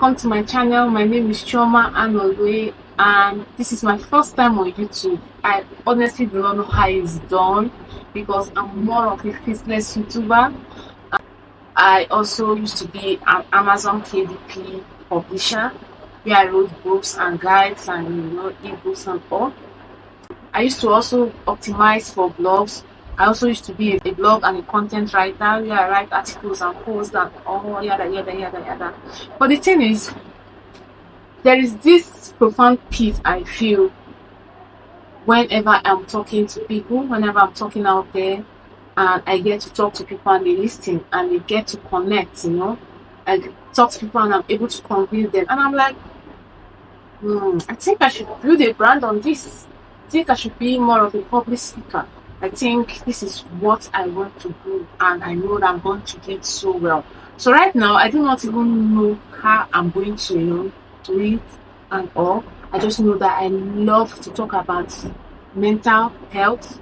Welcome to my channel. My name is Chioma Anolwe, and this is my first time on YouTube. I honestly do not know how it's done because I'm more of a faceless YouTuber. I also used to be an Amazon KDP publisher where I wrote books and guides and ebooks and all. I used to also optimize for blogs. I also used to be a blog and a content writer where I write articles and posts and all yada yada yada yada. But the thing is, there is this profound peace I feel whenever I'm talking to people, whenever I'm talking out there, and I get to talk to people and they listen and they get to connect. I talk to people and I'm able to convince them, and I'm like, I think I should build a brand on this. I think I should be more of a public speaker. I think this is what I want to do, and I know that I'm going to do it so well. So right now, I do not even know how I'm going to, do it and all. I just know that I love to talk about mental health.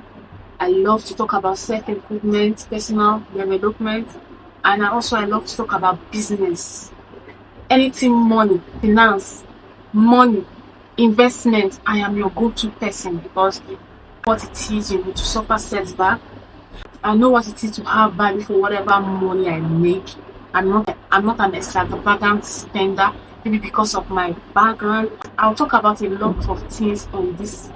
I love to talk about self-improvement, personal development, and I love to talk about business. Anything money, finance, money, investment. I am your go-to person because what it is, to suffer setback. I know what it is to have value for whatever money I make. I'm not an extravagant spender, maybe because of my background. I'll talk about a lot of things on this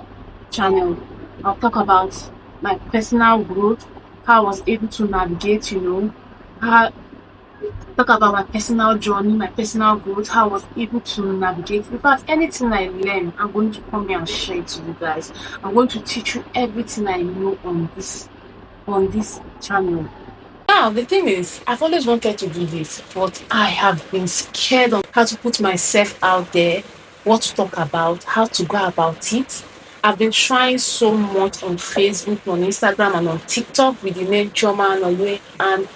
channel. I'll talk about my personal growth, how I was able to navigate, how talk about my personal journey, my personal growth, how I was able to navigate. In fact, anything I learn, I'm going to come here and share it to you guys. I'm going to teach you everything I know on this channel. Now, the thing is, I've always wanted to do this, but I have been scared of how to put myself out there, what to talk about, how to go about it. I've been trying so much on Facebook, on Instagram, and on TikTok with the name Chioma Anolwe, and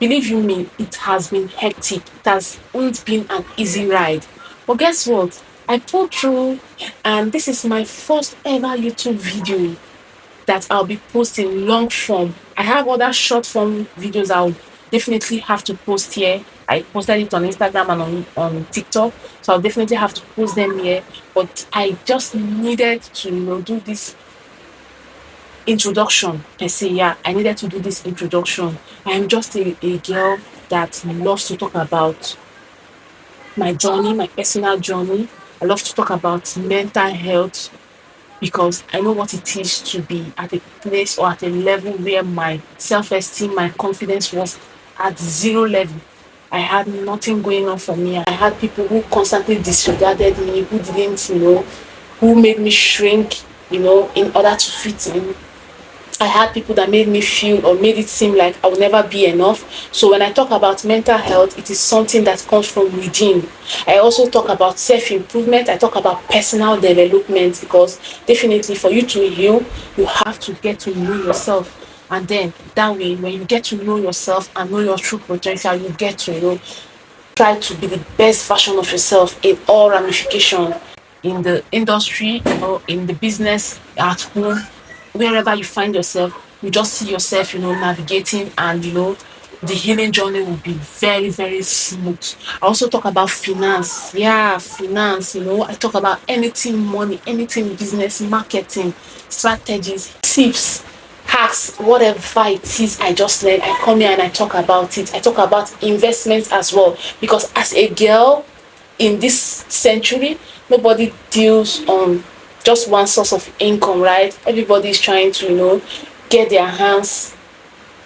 believe you me, it has been hectic. It hasn't been an easy ride. But guess what? I pulled through, and this is my first ever YouTube video that I'll be posting long form. I have other short form videos I'll definitely have to post here. I posted it on Instagram and on TikTok, so I'll definitely have to post them here. But I just needed to do this introduction per se. Yeah, I needed to do this introduction. I am just a girl that loves to talk about my journey, my personal journey. I love to talk about mental health because I know what it is to be at a place or at a level where my self-esteem, my confidence was at zero level. I had nothing going on for me. I had people who constantly disregarded me, who didn't, who made me shrink, in order to fit in. I had people that made me feel or made it seem like I will never be enough. So when I talk about mental health, it is something that comes from within. I also talk about self-improvement. I talk about personal development because definitely for you to heal, you have to get to know yourself. And then that way, when you get to know yourself and know your true potential, you get to try to be the best version of yourself in all ramifications in the industry or in the business, at home, wherever you find yourself. You just see yourself, navigating, and the healing journey will be very, very smooth. I also talk about finance. Yeah, finance, I talk about anything money, anything business, marketing, strategies, tips, hacks, whatever it is I just learned. I come here and I talk about it. I talk about investments as well. Because as a girl in this century, nobody deals on just one source of income, right? Everybody is trying to, get their hands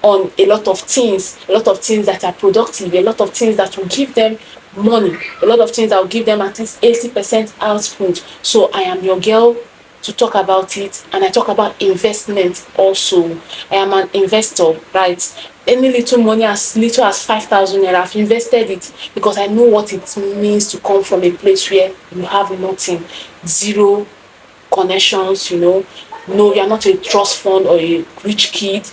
on a lot of things, that are productive, a lot of things that will give them money, a lot of things that will give them at least 80% output. So I am your girl to talk about it, and I talk about investment also. I am an investor, right? Any little money, as little as 5,000 naira, I've invested it because I know what it means to come from a place where you have nothing, zero connections, no, you're not a trust fund or a rich kid.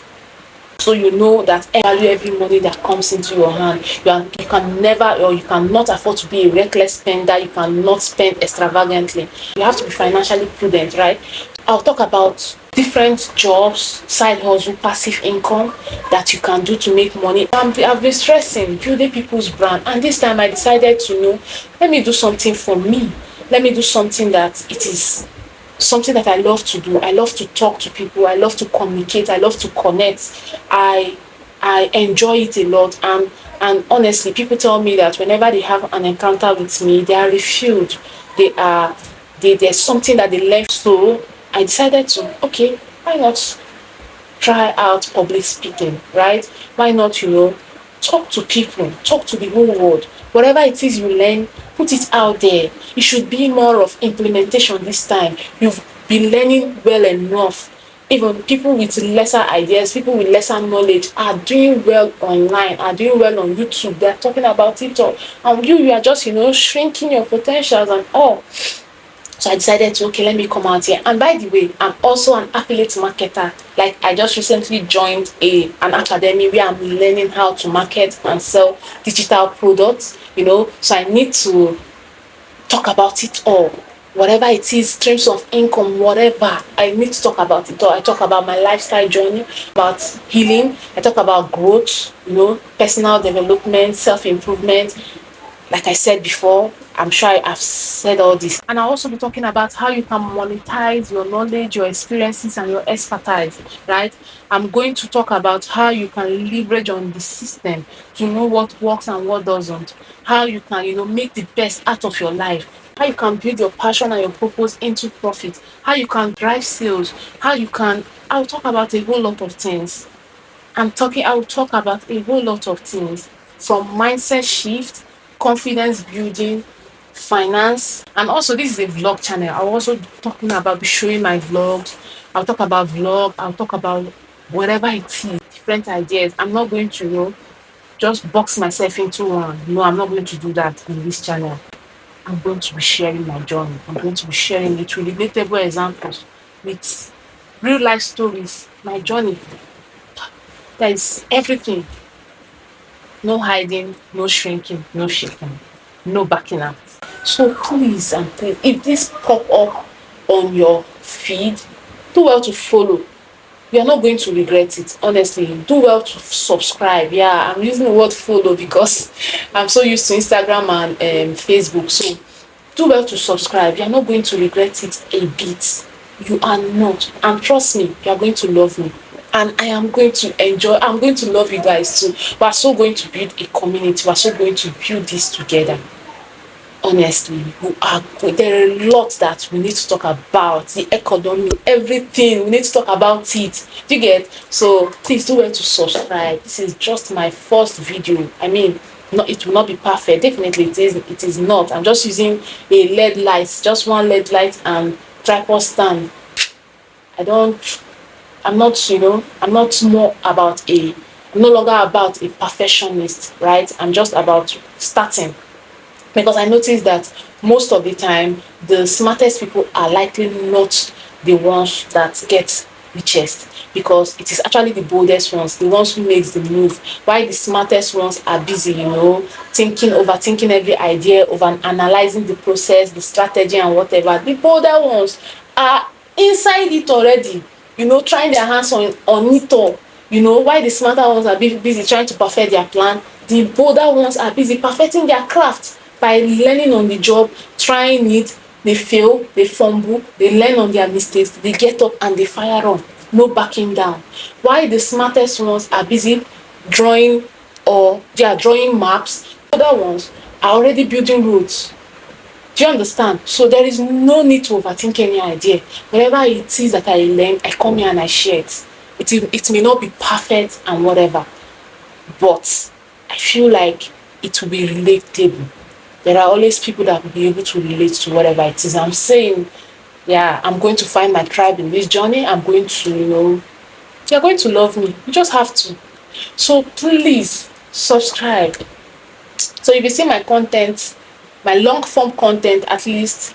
So you know that value every money that comes into your hand. You can never, or you cannot afford to be a reckless spender. You cannot spend extravagantly. You have to be financially prudent, right? I'll talk about different jobs, side hustle, passive income that you can do to make money. I've been stressing building people's brand, and this time I decided to know, let me do something for me. Let me do something that it is something that I love to do. I love to talk to people. I love to communicate. I love to connect. I enjoy it a lot, and honestly, people tell me that whenever they have an encounter with me, they are refilled. They are there's something that they left. So I decided to, okay, why not try out public speaking, right? Why not, talk to people, talk to the whole world. Whatever it is you learn, put it out there. It should be more of implementation this time. You've been learning well enough. Even people with lesser ideas, people with lesser knowledge are doing well online, are doing well on YouTube. They're talking about it all. And you are just, shrinking your potentials and all. So I decided to, okay, let me come out here. And by the way, I'm also an affiliate marketer. Like, I just recently joined an academy where I'm learning how to market and sell digital products, So I need to talk about it all. Whatever it is, streams of income, whatever, I need to talk about it all. I talk about my lifestyle journey, about healing. I talk about growth, personal development, self-improvement. Like I said before, I'm sure I've said all this. And I'll also be talking about how you can monetize your knowledge, your experiences, and your expertise, right? I'm going to talk about how you can leverage on the system to know what works and what doesn't. How you can, make the best out of your life. How you can build your passion and your purpose into profit. How you can drive sales. I'll talk about a whole lot of things. I will talk about a whole lot of things, from mindset shift, confidence building, finance, and also this is a vlog channel. I'll also be talking about, be showing my vlogs. I'll talk about vlog. I'll talk about whatever it is, different ideas. I'm not going to, just box myself into one. No, I'm not going to do that in this channel. I'm going to be sharing my journey. I'm going to be sharing it with relatable examples, with real life stories, my journey. There is everything. No hiding, no shrinking, no shaking, no backing out. So please and please, if this pop up on your feed, do well to follow. You are not going to regret it. Honestly, do well to subscribe. Yeah, I'm using the word follow because I'm so used to Instagram and Facebook. So do well to subscribe. You are not going to regret it a bit. You are not. And trust me, you are going to love me. And I am going to enjoy, I'm going to love you guys too. We are so going to build a community. We are so going to build this together. Honestly, there are a lot that we need to talk about. The economy, everything, we need to talk about it. Do you get? So please do well to subscribe. This is just my first video. I mean, it will not be perfect. Definitely it is not. I'm just using a LED light, just one LED light and tripod stand. I'm not, I'm no longer about a perfectionist, right? I'm just about starting. Because I noticed that most of the time, the smartest people are likely not the ones that get richest, because it is actually the boldest ones, the ones who makes the move. While the smartest ones are busy, overthinking every idea, over analyzing the process, the strategy and whatever. The bolder ones are inside it already, trying their hands on it all. While the smarter ones are busy trying to perfect their plan, the bolder ones are busy perfecting their craft by learning on the job, trying it. They fail, they fumble, they learn on their mistakes, they get up and they fire on. No backing down. While the smartest ones are busy drawing, or they are drawing maps, the other ones are already building roads. Do you understand? So there is no need to overthink any idea. Whatever it is that I learn, I come here and I share it. It may not be perfect and whatever, but I feel like it will be relatable. There are always people that will be able to relate to whatever it is I'm saying. Yeah, I'm going to find my tribe in this journey. I'm going to, you're going to love me. You just have to. So please subscribe. So if you see my content, my long form content, at least,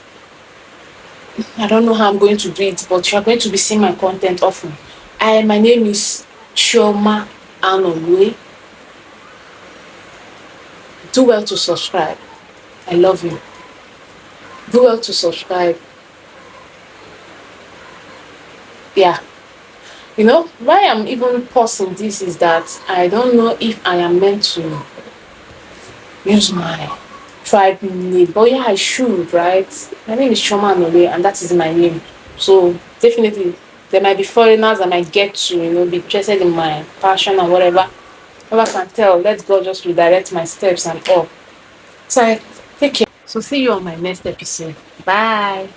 I don't know how I'm going to do it, but you're going to be seeing my content often. My name is Chioma Anolwe. Do well to subscribe. I love you. Do well to subscribe. yeah. You know, why I'm even pausing this is that I don't know if I am meant to use my tribe name. But yeah, I should, right? My name is Choma Nole, and that is my name. So definitely, there might be foreigners that might get to, be interested in my passion or whatever. Whoever can tell, let God just redirect my steps and all. So take care. So see you on my next episode. Bye.